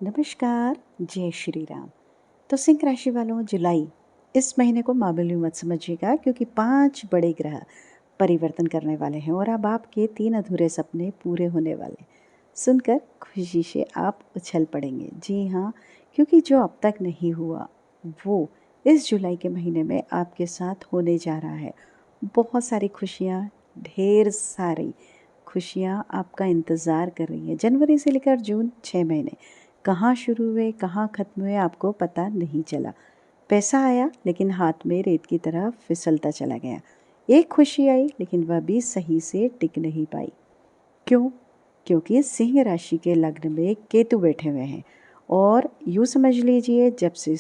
नमस्कार, जय श्री राम। तो सिंह राशि वालों, जुलाई इस महीने को मामूली मत समझिएगा, क्योंकि 5 बड़े ग्रह परिवर्तन करने वाले हैं और अब आपके 3 अधूरे सपने पूरे होने वाले। सुनकर खुशी से आप उछल पड़ेंगे। जी हाँ, क्योंकि जो अब तक नहीं हुआ वो इस जुलाई के महीने में आपके साथ होने जा रहा है। बहुत सारी खुशियाँ, ढेर सारी खुशियाँ आपका इंतज़ार कर रही हैं। जनवरी से लेकर जून 6 महीने कहाँ शुरू हुए, कहाँ ख़त्म हुए, आपको पता नहीं चला। पैसा आया लेकिन हाथ में रेत की तरह फिसलता चला गया। एक खुशी आई लेकिन वह भी सही से टिक नहीं पाई। क्यों? क्योंकि सिंह राशि के लग्न में केतु बैठे हुए हैं। और यूँ समझ लीजिए, जब से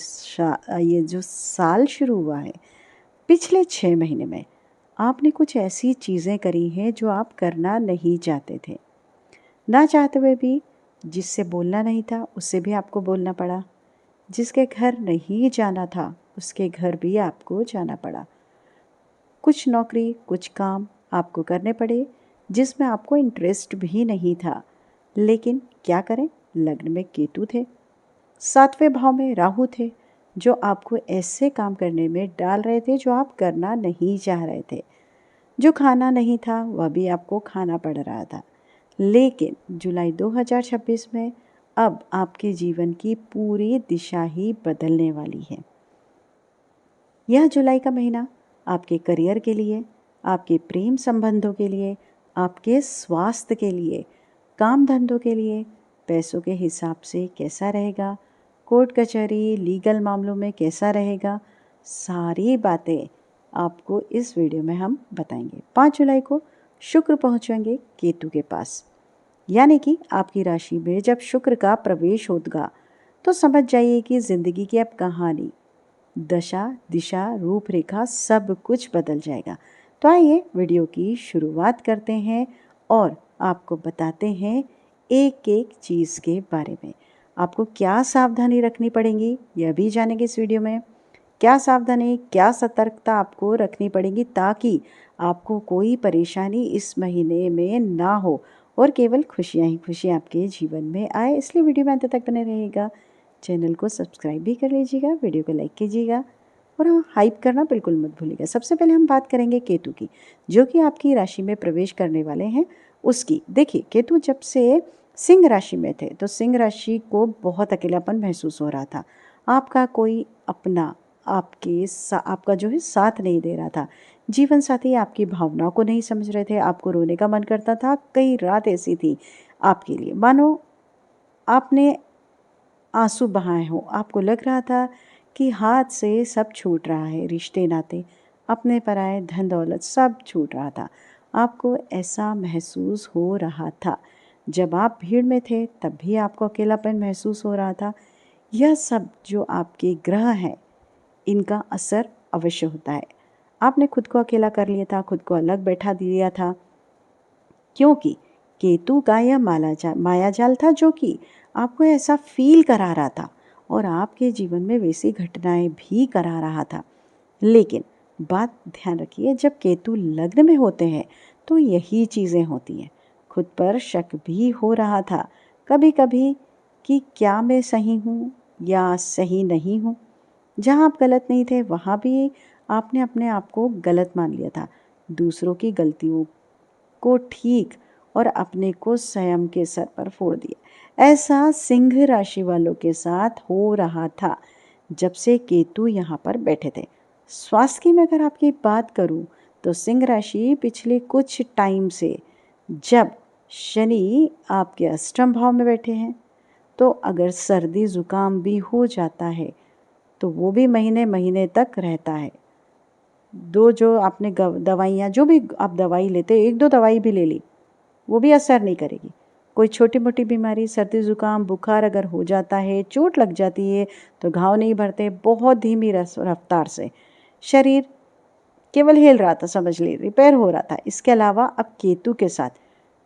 ये जो साल शुरू हुआ है, पिछले 6 महीने में आपने कुछ ऐसी चीज़ें करी हैं जो आप करना नहीं चाहते थे। ना चाहते हुए भी जिससे बोलना नहीं था उससे भी आपको बोलना पड़ा। जिसके घर नहीं जाना था उसके घर भी आपको जाना पड़ा। कुछ नौकरी, कुछ काम आपको करने पड़े जिसमें आपको इंटरेस्ट भी नहीं था। लेकिन क्या करें, लग्न में केतु थे, 7वें भाव में राहु थे, जो आपको ऐसे काम करने में डाल रहे थे जो आप करना नहीं चाह रहे थे। जो खाना नहीं था वह भी आपको खाना पड़ रहा था। लेकिन जुलाई 2026 में अब आपके जीवन की पूरी दिशा ही बदलने वाली है। यह जुलाई का महीना आपके करियर के लिए, आपके प्रेम संबंधों के लिए, आपके स्वास्थ्य के लिए, काम धंधों के लिए, पैसों के हिसाब से कैसा रहेगा, कोर्ट कचहरी लीगल मामलों में कैसा रहेगा, सारी बातें आपको इस वीडियो में हम बताएंगे। 5 जुलाई को शुक्र पहुंचेंगे केतु के पास, यानी कि आपकी राशि में जब शुक्र का प्रवेश होगा तो समझ जाइए कि ज़िंदगी की अब कहानी, दशा, दिशा, रूपरेखा सब कुछ बदल जाएगा। तो आइए वीडियो की शुरुआत करते हैं और आपको बताते हैं एक एक चीज़ के बारे में। आपको क्या सावधानी रखनी पड़ेगी यह भी जानेंगे इस वीडियो में। क्या सावधानी, क्या सतर्कता आपको रखनी पड़ेगी ताकि आपको कोई परेशानी इस महीने में ना हो और केवल खुशियाँ ही खुशियाँ आपके जीवन में आए। इसलिए वीडियो में अंत तक बने रहिएगा। चैनल को सब्सक्राइब भी कर लीजिएगा, वीडियो को लाइक कीजिएगा और हाइप करना बिल्कुल मत भूलिएगा। सबसे पहले हम बात करेंगे केतु की, जो कि आपकी राशि में प्रवेश करने वाले हैं उसकी। देखिए, केतु जब से सिंह राशि में थे तो सिंह राशि को बहुत अकेलापन महसूस हो रहा था। आपका कोई अपना आपका जो है साथ नहीं दे रहा था। जीवन साथी आपकी भावनाओं को नहीं समझ रहे थे। आपको रोने का मन करता था। कई रात ऐसी थी आपके लिए मानो आपने आंसू बहाए हों। आपको लग रहा था कि हाथ से सब छूट रहा है, रिश्ते नाते, अपने पराए, धन दौलत सब छूट रहा था। आपको ऐसा महसूस हो रहा था। जब आप भीड़ में थे तब भी आपको अकेलापन महसूस हो रहा था। यह सब जो आपके ग्रह हैं इनका असर अवश्य होता है। आपने खुद को अकेला कर लिया था, खुद को अलग बैठा दिया था, क्योंकि केतु का यह मायाजाल था जो कि आपको ऐसा फील करा रहा था और आपके जीवन में वैसी घटनाएं भी करा रहा था। लेकिन बात ध्यान रखिए, जब केतु लग्न में होते हैं तो यही चीज़ें होती हैं। खुद पर शक भी हो रहा था कभी कभी कि क्या मैं सही हूँ या सही नहीं हूँ। जहाँ आप गलत नहीं थे वहाँ भी आपने अपने आप को गलत मान लिया था। दूसरों की गलतियों को ठीक और अपने को स्वयं के सर पर फोड़ दिया। ऐसा सिंह राशि वालों के साथ हो रहा था जब से केतु यहाँ पर बैठे थे। स्वास्थ्य की मैं अगर आपकी बात करूँ तो सिंह राशि पिछले कुछ टाइम से, जब शनि आपके अष्टम भाव में बैठे हैं, तो अगर सर्दी जुकाम भी हो जाता है तो वो भी महीने महीने तक रहता है। जो आपने दवाइयाँ, जो भी आप दवाई लेते, 1-2 दवाई भी ले ली, वो भी असर नहीं करेगी। कोई छोटी मोटी बीमारी, सर्दी जुकाम बुखार अगर हो जाता है, चोट लग जाती है तो घाव नहीं भरते, बहुत धीमी रफ्तार से शरीर केवल हिल रहा था, समझ लीजिए रिपेयर हो रहा था। इसके अलावा अब केतु के साथ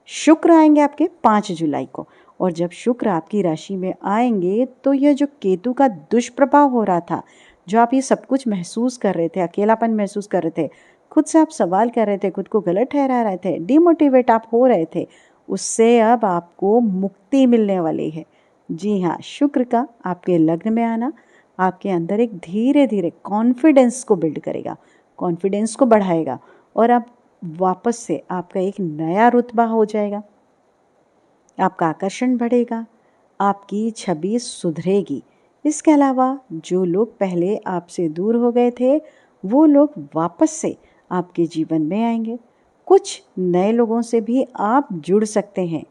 शुक्र आएंगे आपके 5 जुलाई को, और जब शुक्र आपकी राशि में आएंगे तो यह जो केतु का दुष्प्रभाव हो रहा था, जो आप ये सब कुछ महसूस कर रहे थे, अकेलापन महसूस कर रहे थे, खुद से आप सवाल कर रहे थे, खुद को गलत ठहरा रहे थे, डिमोटिवेट आप हो रहे थे, उससे अब आपको मुक्ति मिलने वाली है। जी हाँ, शुक्र का आपके लग्न में आना आपके अंदर एक धीरे धीरे कॉन्फिडेंस को बिल्ड करेगा, कॉन्फिडेंस को बढ़ाएगा और आप वापस से आपका एक नया रुतबा हो जाएगा। आपका आकर्षण बढ़ेगा, आपकी छवि सुधरेगी। इसके अलावा जो लोग पहले आपसे दूर हो गए थे, वो लोग वापस से आपके जीवन में आएंगे। कुछ नए लोगों से भी आप जुड़ सकते हैं।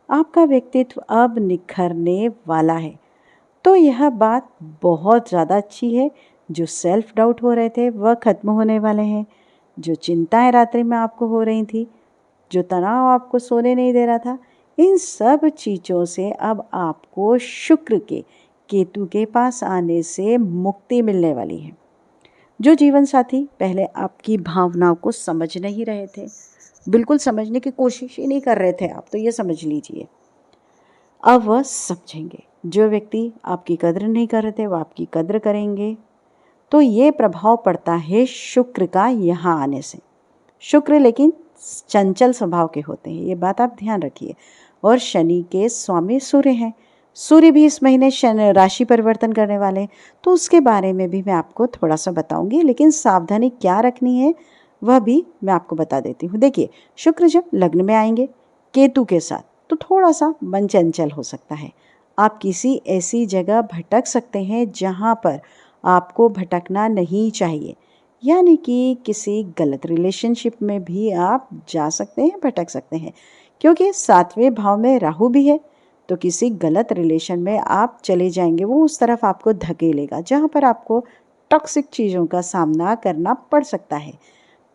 आपका व्यक्तित्व अब निखरने वाला है। तो यह बात बहुत ज़्यादा अच्छी है। जो सेल्फ डाउट हो रहे थे वह खत्म होने वाले हैं। जो चिंताएं रात्रि में आपको हो रही थी, जो तनाव आपको सोने नहीं दे रहा था, इन सब चीज़ों से अब आपको शुक्र के केतु के पास आने से मुक्ति मिलने वाली है। जो जीवन साथी पहले आपकी भावनाओं को समझ नहीं रहे थे, बिल्कुल समझने की कोशिश ही नहीं कर रहे थे, आप तो ये समझ लीजिए, अब वह समझेंगे। जो व्यक्ति आपकी कद्र नहीं कर रहे थे वो आपकी कद्र करेंगे। तो ये प्रभाव पड़ता है शुक्र का यहाँ आने से। शुक्र लेकिन चंचल स्वभाव के होते हैं, ये बात आप ध्यान रखिए। और शनि के स्वामी सूर्य हैं। सूर्य भी इस महीने शनि राशि परिवर्तन करने वाले हैं, तो उसके बारे में भी मैं आपको थोड़ा सा बताऊंगी, लेकिन सावधानी क्या रखनी है वह भी मैं आपको बता देती हूँ। देखिए, शुक्र जब लग्न में आएंगे केतु के साथ तो थोड़ा सा मन चंचल हो सकता है। आप किसी ऐसी जगह भटक सकते हैं जहाँ पर आपको भटकना नहीं चाहिए, यानी कि किसी गलत रिलेशनशिप में भी आप जा सकते हैं, भटक सकते हैं, क्योंकि 7वें भाव में राहु भी है। तो किसी गलत रिलेशन में आप चले जाएंगे, वो उस तरफ आपको धकेलेगा जहाँ पर आपको टॉक्सिक चीज़ों का सामना करना पड़ सकता है।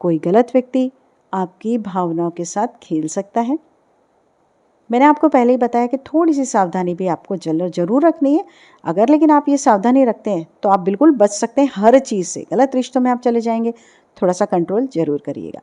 कोई गलत व्यक्ति आपकी भावनाओं के साथ खेल सकता है। मैंने आपको पहले ही बताया कि थोड़ी सी सावधानी भी आपको जरूर रखनी है। अगर लेकिन आप ये सावधानी रखते हैं तो आप बिल्कुल बच सकते हैं हर चीज़ से। गलत रिश्तों में आप चले जाएंगे, थोड़ा सा कंट्रोल जरूर करिएगा।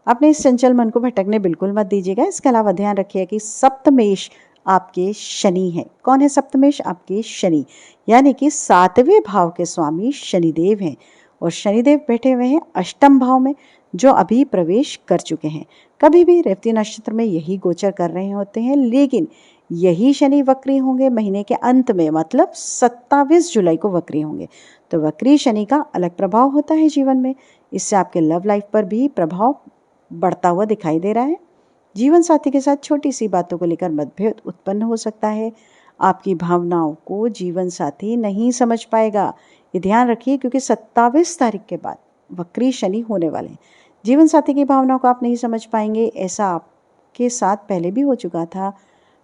अपने इस चंचल मन को भटकने बिल्कुल मत दीजिएगा। इसके अलावा ध्यान रखिए कि सप्तमेश आपके शनि है। कौन है सप्तमेश? आपके शनि, यानी कि 7वें भाव के स्वामी शनिदेव हैं। और शनिदेव बैठे हुए हैं अष्टम भाव में, जो अभी प्रवेश कर चुके हैं। कभी भी रेवती नक्षत्र में यही गोचर कर रहे होते हैं, लेकिन यही शनि वक्री होंगे महीने के अंत में, मतलब 27 जुलाई को वक्री होंगे। तो वक्री शनि का अलग प्रभाव होता है जीवन में। इससे आपके लव लाइफ पर भी प्रभाव बढ़ता हुआ दिखाई दे रहा है। जीवन साथी के साथ छोटी सी बातों को लेकर मतभेद उत्पन्न हो सकता है। आपकी भावनाओं को जीवन साथी नहीं समझ पाएगा, ये ध्यान रखिए, क्योंकि 27 तारीख के बाद वक्री शनि होने वाले हैं। जीवन साथी की भावनाओं को आप नहीं समझ पाएंगे। ऐसा आपके साथ पहले भी हो चुका था,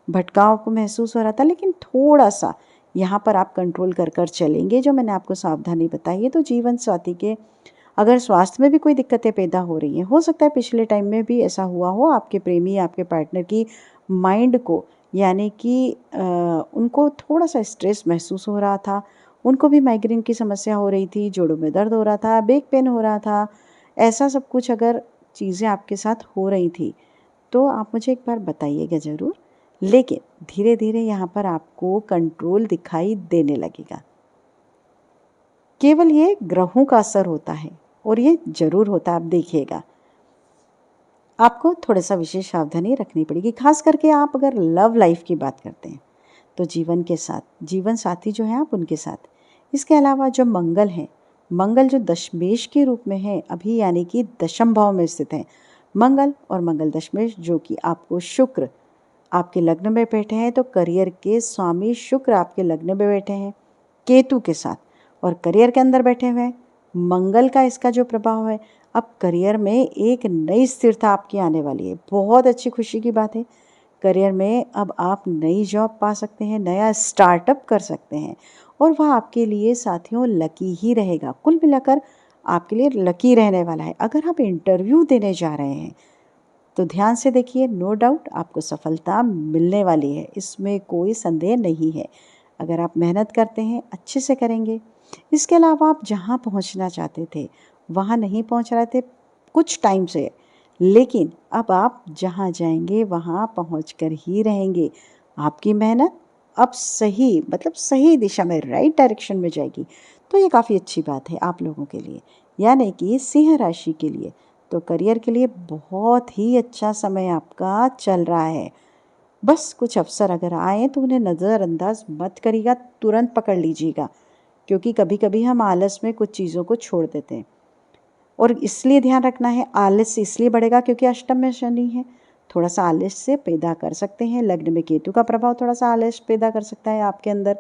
भटकाव को महसूस हो रहा था, लेकिन थोड़ा सा यहाँ पर आप कंट्रोल कर कर चलेंगे, जो मैंने आपको सावधानी बताई है। तो जीवन साथी के अगर स्वास्थ्य में भी कोई दिक्कतें पैदा हो रही हैं, हो सकता है पिछले टाइम में भी ऐसा हुआ हो, आपके प्रेमी आपके पार्टनर की माइंड को, यानी कि उनको थोड़ा सा स्ट्रेस महसूस हो रहा था, उनको भी माइग्रेन की समस्या हो रही थी, जोड़ों में दर्द हो रहा था, बैक पेन हो रहा था, ऐसा सब कुछ अगर चीज़ें आपके साथ हो रही थी तो आप मुझे एक बार बताइएगा ज़रूर। लेकिन धीरे धीरे यहाँ पर आपको कंट्रोल दिखाई देने लगेगा। केवल ये ग्रहों का असर होता है और ये जरूर होता है, आप देखिएगा। आपको थोड़ा सा विशेष सावधानी रखनी पड़ेगी, खास करके आप अगर लव लाइफ की बात करते हैं तो जीवन के साथ, जीवन साथी जो है आप उनके साथ। इसके अलावा जो मंगल है, मंगल जो दशमेश के रूप में है अभी, यानी कि दशम भाव में स्थित है मंगल, और मंगल दशमेश जो कि आपको शुक्र आपके लग्न में बैठे हैं। तो करियर के स्वामी शुक्र आपके लग्न में बैठे हैं केतु के साथ, और करियर के अंदर बैठे हुए हैं मंगल का इसका जो प्रभाव है। अब करियर में एक नई स्थिरता आपकी आने वाली है, बहुत अच्छी खुशी की बात है। करियर में अब आप नई जॉब पा सकते हैं, नया स्टार्टअप कर सकते हैं, और वह आपके लिए साथियों लकी ही रहेगा। कुल मिलाकर आपके लिए लकी रहने वाला है। अगर आप इंटरव्यू देने जा रहे हैं तो ध्यान से देखिए, नो डाउट आपको सफलता मिलने वाली है, इसमें कोई संदेह नहीं है। अगर आप मेहनत करते हैं, अच्छे से करेंगे। इसके अलावा आप जहाँ पहुँचना चाहते थे वहाँ नहीं पहुँच रहे थे कुछ टाइम से, लेकिन अब आप जहाँ जाएंगे वहाँ पहुँच कर ही रहेंगे। आपकी मेहनत अब सही, मतलब सही दिशा में, राइट डायरेक्शन में जाएगी। तो ये काफ़ी अच्छी बात है आप लोगों के लिए, यानी कि सिंह राशि के लिए। तो करियर के लिए बहुत ही अच्छा समय आपका चल रहा है। बस कुछ अवसर अगर आए तो उन्हें नज़रअंदाज मत करिएगा, तुरंत पकड़ लीजिएगा, क्योंकि कभी कभी हम आलस में कुछ चीज़ों को छोड़ देते हैं। और इसलिए ध्यान रखना है, आलस इसलिए बढ़ेगा क्योंकि अष्टम में शनि है, थोड़ा सा आलस से पैदा कर सकते हैं। लग्न में केतु का प्रभाव थोड़ा सा आलस पैदा कर सकता है आपके अंदर।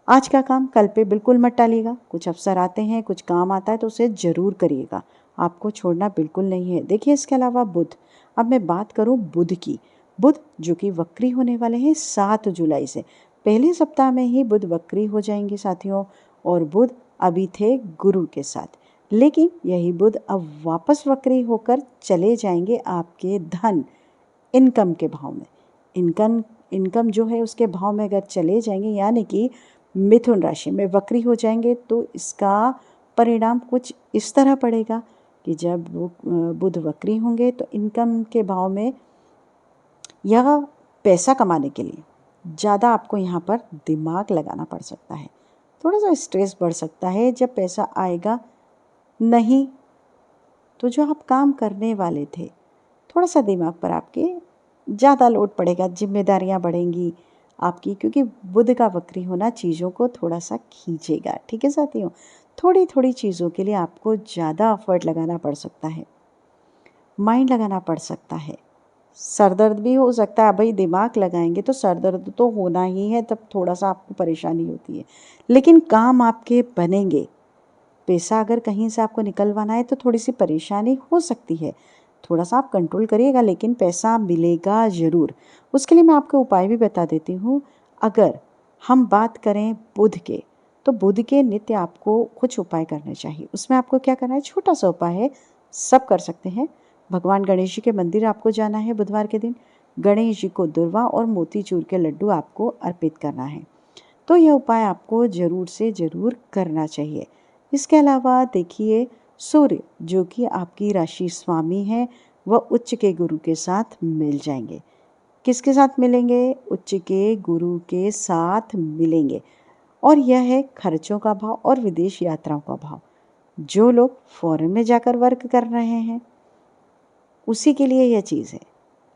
आज का काम कल पे बिल्कुल मत टालिएगा। कुछ अवसर आते हैं, कुछ काम आता है तो उसे ज़रूर करिएगा, आपको छोड़ना बिल्कुल नहीं है। देखिए, इसके अलावा बुध, अब मैं बात करूं बुध की। बुध जो कि वक्री होने वाले हैं 7 जुलाई से, पहले सप्ताह में ही बुध वक्री हो जाएंगे साथियों। और बुध अभी थे गुरु के साथ, लेकिन यही बुध अब वापस वक्री होकर चले जाएंगे आपके धन इनकम के भाव में। इनकम जो है उसके भाव में अगर चले जाएंगे, यानी कि मिथुन राशि में वक्री हो जाएंगे, तो इसका परिणाम कुछ इस तरह पड़ेगा कि जब बुध वक्री होंगे तो इनकम के भाव में यह पैसा कमाने के लिए ज़्यादा आपको यहाँ पर दिमाग लगाना पड़ सकता है, थोड़ा सा स्ट्रेस बढ़ सकता है। जब पैसा आएगा नहीं तो जो आप काम करने वाले थे, थोड़ा सा दिमाग पर आपके ज़्यादा लोड पड़ेगा, जिम्मेदारियाँ बढ़ेंगी आपकी, क्योंकि बुध का वक्री होना चीज़ों को थोड़ा सा खींचेगा। ठीक है साथियों, थोड़ी थोड़ी चीज़ों के लिए आपको ज़्यादा एफर्ट लगाना पड़ सकता है, माइंड लगाना पड़ सकता है। सर दर्द भी हो सकता है, भाई दिमाग लगाएंगे तो सर दर्द तो होना ही है, तब थोड़ा सा आपको परेशानी होती है, लेकिन काम आपके बनेंगे। पैसा अगर कहीं से आपको निकलवाना है तो थोड़ी सी परेशानी हो सकती है, थोड़ा सा आप कंट्रोल करिएगा, लेकिन पैसा मिलेगा ज़रूर। उसके लिए मैं आपको उपाय भी बता देती हूँ। अगर हम बात करें बुध के, तो बुध के नित्य आपको कुछ उपाय करने चाहिए। उसमें आपको क्या करना है, छोटा सा उपाय है, सब कर सकते हैं। भगवान गणेश जी के मंदिर आपको जाना है बुधवार के दिन, गणेश जी को दुर्वा और मोतीचूर के लड्डू आपको अर्पित करना है। तो यह उपाय आपको ज़रूर से ज़रूर करना चाहिए। इसके अलावा देखिए, सूर्य जो कि आपकी राशि स्वामी है, वह उच्च के गुरु के साथ मिल जाएंगे। किसके साथ मिलेंगे? उच्च के गुरु के साथ मिलेंगे। और यह है खर्चों का भाव और विदेश यात्राओं का भाव। जो लोग फॉरेन में जाकर वर्क कर रहे हैं उसी के लिए यह चीज़ है।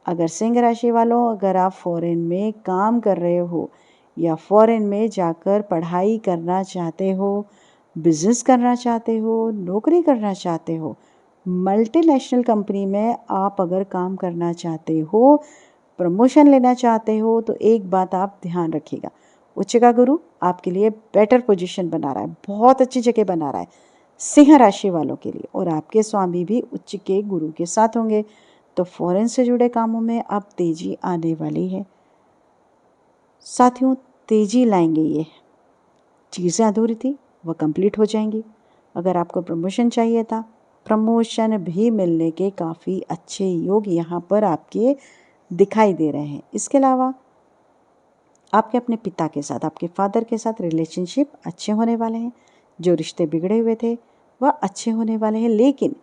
अगर सिंह राशि वालों, अगर आप फॉरेन में काम कर रहे हो या फॉरेन में जाकर पढ़ाई करना चाहते हो, बिजनेस करना चाहते हो, नौकरी करना चाहते हो, मल्टीनेशनल कंपनी में आप अगर काम करना चाहते हो, प्रमोशन लेना चाहते हो, तो एक बात आप ध्यान रखिएगा, उच्च का गुरु आपके लिए बेटर पोजीशन बना रहा है, बहुत अच्छी जगह बना रहा है सिंह राशि वालों के लिए। और आपके स्वामी भी उच्च के गुरु के साथ होंगे, तो फॉरेन से जुड़े कामों में अब तेजी आने वाली है साथियों। तेजी लाएंगे, ये चीज़ें अधूरी थी वह कंप्लीट हो जाएंगी। अगर आपको प्रमोशन चाहिए था, प्रमोशन भी मिलने के काफ़ी अच्छे योग यहाँ पर आपके दिखाई दे रहे हैं। इसके अलावा आपके अपने पिता के साथ, आपके फादर के साथ रिलेशनशिप अच्छे होने वाले हैं। जो रिश्ते बिगड़े हुए थे वह अच्छे होने वाले हैं, लेकिन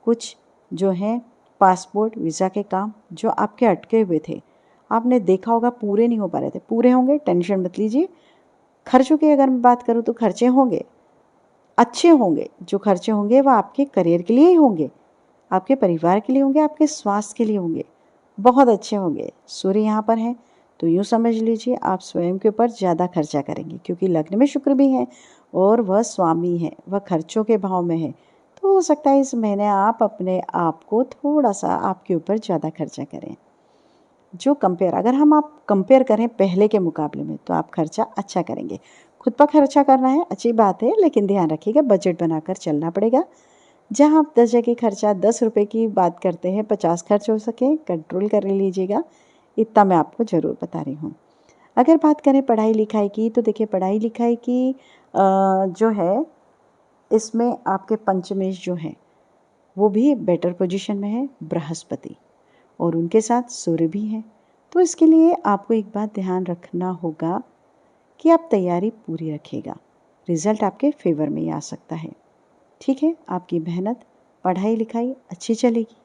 कुछ जो हैं पासपोर्ट वीज़ा के काम जो आपके अटके हुए थे, आपने देखा होगा पूरे नहीं हो पा रहे थे, पूरे होंगे, टेंशन मत लीजिए। खर्चों की अगर मैं बात करूँ तो खर्चे होंगे, अच्छे होंगे। जो खर्चे होंगे वह आपके करियर के लिए ही होंगे, आपके परिवार के लिए होंगे, आपके स्वास्थ्य के लिए होंगे, बहुत अच्छे होंगे। सूर्य यहाँ पर है तो यूँ समझ लीजिए आप स्वयं के ऊपर ज़्यादा खर्चा करेंगे, क्योंकि लग्न में शुक्र भी है और वह स्वामी है, वह खर्चों के भाव में है। तो हो सकता है इस महीने आप अपने आप को थोड़ा सा आपके ऊपर ज़्यादा खर्चा करें। जो अगर आप कंपेयर करें पहले के मुकाबले में, तो आप खर्चा अच्छा करेंगे। खुद पर खर्चा करना है अच्छी बात है, लेकिन ध्यान रखिएगा बजट बनाकर चलना पड़ेगा। जहाँ आप 10 जगह खर्चा 10 रुपये की बात करते हैं, 50 खर्च हो सके, कंट्रोल कर लीजिएगा। इतना मैं आपको ज़रूर बता रही हूँ। अगर बात करें पढ़ाई लिखाई की, तो देखिए पढ़ाई लिखाई की जो है, इसमें आपके पंचमेश जो हैं वो भी बेटर पोजीशन में है, बृहस्पति, और उनके साथ सूर्य भी है। तो इसके लिए आपको एक बात ध्यान रखना होगा कि आप तैयारी पूरी रखिएगा, रिजल्ट आपके फेवर में ही आ सकता है। ठीक है, आपकी मेहनत, पढ़ाई लिखाई अच्छी चलेगी,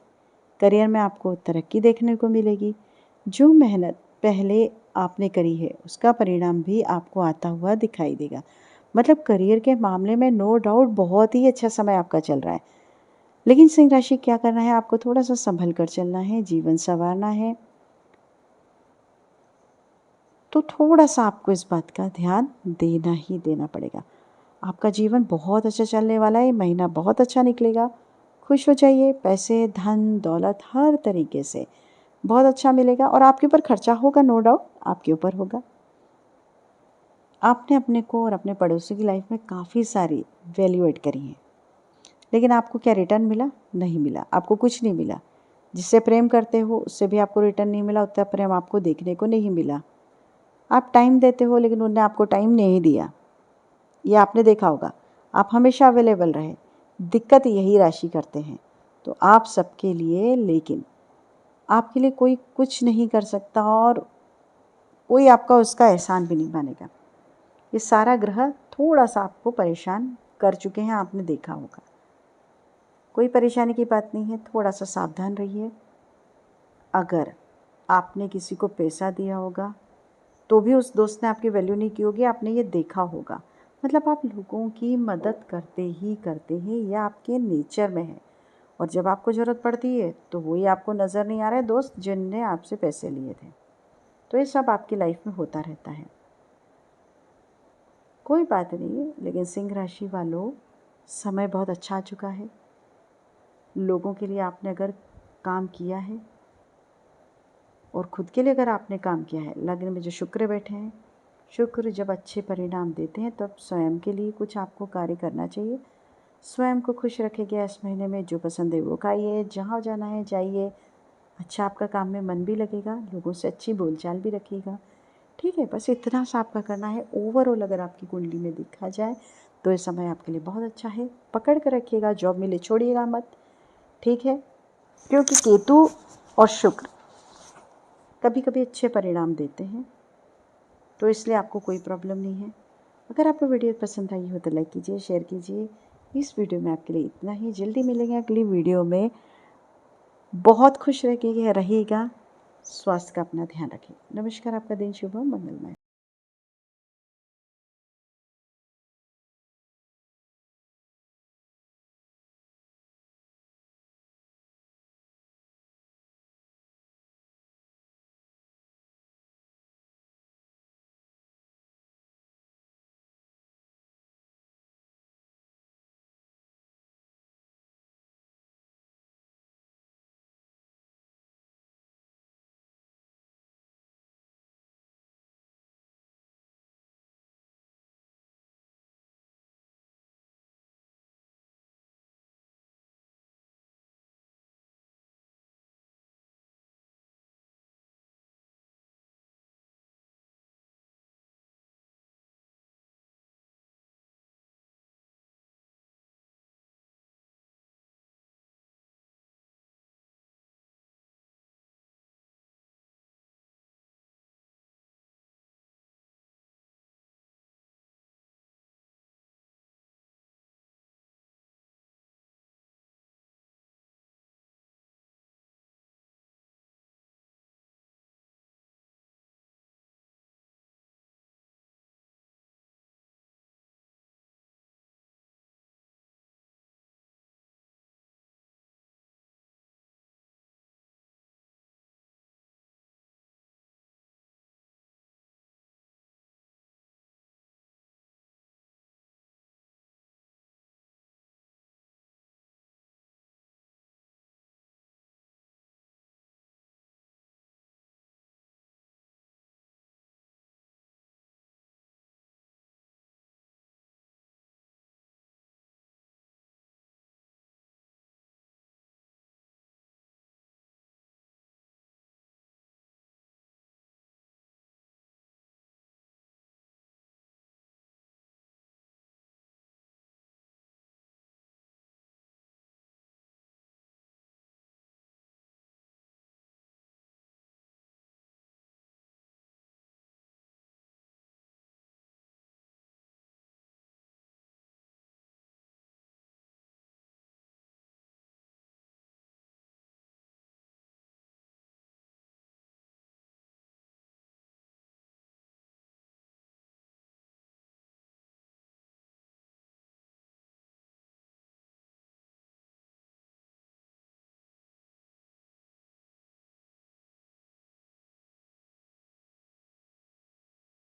करियर में आपको तरक्की देखने को मिलेगी। जो मेहनत पहले आपने करी है उसका परिणाम भी आपको आता हुआ दिखाई देगा। मतलब करियर के मामले में नो डाउट बहुत ही अच्छा समय आपका चल रहा है, लेकिन सिंह राशि क्या करना है, आपको थोड़ा सा संभल कर चलना है, जीवन संवारना है। तो थोड़ा-सा आपको इस बात का ध्यान देना ही देना पड़ेगा। आपका जीवन बहुत अच्छा चलने वाला है, ये महीना बहुत अच्छा निकलेगा। खुश हो जाइए, पैसे, धन, दौलत हर तरीके से बहुत अच्छा मिलेगा और आपके ऊपर खर्चा होगा, नो डाउट आपके ऊपर होगा। आपने अपने को और अपने पड़ोसी की लाइफ में काफ़ी सारी वैल्यू ऐड करी है, लेकिन आपको क्या रिटर्न मिला? नहीं मिला, आपको कुछ नहीं मिला। जिससे प्रेम करते हो उससे भी आपको रिटर्न नहीं मिला, उतना प्रेम आपको देखने को नहीं मिला। आप टाइम देते हो लेकिन उन्होंने आपको टाइम नहीं दिया, ये आपने देखा होगा। आप हमेशा अवेलेबल रहे, दिक्कत यही राशि करते हैं। तो आप सबके लिए, लेकिन आपके लिए कोई कुछ नहीं कर सकता और कोई आपका उसका एहसान भी नहीं मानेगा। ये सारा ग्रह थोड़ा सा आपको परेशान कर चुके हैं, आपने देखा होगा। कोई परेशानी की बात नहीं है, थोड़ा सा सावधान रहिए। अगर आपने किसी को पैसा दिया होगा तो भी उस दोस्त ने आपकी वैल्यू नहीं की होगी, आपने ये देखा होगा। मतलब आप लोगों की मदद करते हैं, यह आपके नेचर में है। और जब आपको ज़रूरत पड़ती है तो वही आपको नज़र नहीं आ रहे दोस्त जिनने आपसे पैसे लिए थे। तो ये सब आपकी लाइफ में होता रहता है, कोई बात नहीं। लेकिन सिंह राशि वालों, समय बहुत अच्छा आ चुका है। लोगों के लिए आपने अगर काम किया है और खुद के लिए अगर आपने काम किया है, लग्न में जो शुक्र बैठे हैं, शुक्र जब अच्छे परिणाम देते हैं तब स्वयं के लिए कुछ आपको कार्य करना चाहिए। स्वयं को खुश रखेंगे इस महीने में, जो पसंद है वो खाइए, जहाँ जाना है जाइए। अच्छा आपका काम में मन भी लगेगा, लोगों से अच्छी बोलचाल भी रखिएगा। ठीक है, बस इतना सा आपका करना है। ओवरऑल अगर आपकी कुंडली में देखा जाए तो ये समय आपके लिए बहुत अच्छा है। पकड़ कर रखिएगा, जॉब मिले छोड़िएगा मत, ठीक है, क्योंकि केतु और शुक्र कभी कभी अच्छे परिणाम देते हैं, तो इसलिए आपको कोई प्रॉब्लम नहीं है। अगर आपको वीडियो पसंद आई हो तो लाइक कीजिए, शेयर कीजिए। इस वीडियो में आपके लिए इतना ही। जल्दी मिलेंगे अगली वीडियो में। बहुत खुश रहिएगा, स्वास्थ्य का अपना ध्यान रखिए। नमस्कार, आपका दिन शुभ हो, मंगलमय।